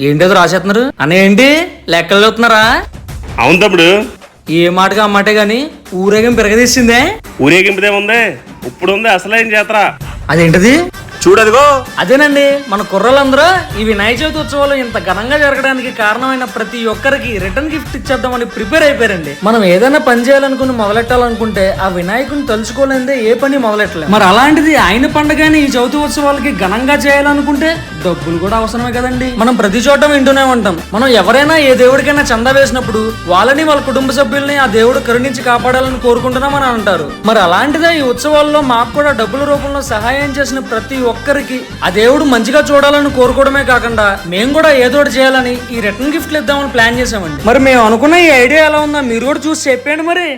ఏంటో రాసేస్తున్నారు అన్న, ఏంటి లెక్కలు చదువుతున్నారా? అవును తమ్ముడు. ఏ మాటగా అమ్మాటే గాని ఊరేగం పెరగదీసిందే. ఊరేగింపుదేముంది, ఇప్పుడు ఉంది అసలైన జాతర. అదేంటది? చూడదుగో. అదేనండి, మన కుర్రలందరూ ఈ వినాయక చవితి ఉత్సవాలు ఇంత ఘనంగా జరగడానికి కారణమైన ప్రతి ఒక్కరికి రిటర్న్ గిఫ్ట్ ఇచ్చేద్దామని ప్రిపేర్ అయిపోయారండి. మనం ఏదైనా పని చేయాలనుకుని మొదలెట్టాలనుకుంటే ఆ వినాయకుని తలుచుకోలేదే ఏ పని మొదలెట్టలేదు. మరి అలాంటిది ఆయన పండుగని ఈ చవితి ఉత్సవాలకి ఘనంగా చేయాలనుకుంటే డబ్బులు కూడా అవసరమే కదండి. మనం ప్రతి చోట వింటూనే ఉంటాం, మనం ఎవరైనా ఏ దేవుడికైనా చందా వేసినప్పుడు వాళ్ళని వాళ్ళ కుటుంబ సభ్యుల్ని ఆ దేవుడు కరుణించి కాపాడాలని కోరుకుంటున్నామని అంటారు. మరి అలాంటిదే ఈ ఉత్సవాల్లో మాకు కూడా డబ్బుల రూపంలో సహాయం చేసిన ప్రతి ఒక్కరికి ఆ దేవుడు మంచిగా చూడాలని కోరుకోవడమే కాకుండా మేము కూడా ఏదోటి చేయాలని ఈ రిటర్న్ గిఫ్ట్లు ఇద్దామని ప్లాన్ చేసామండి. మరి మేము అనుకున్న ఈ ఐడియా ఎలా ఉందో మీరు కూడా చూసి చెప్పండి మరి.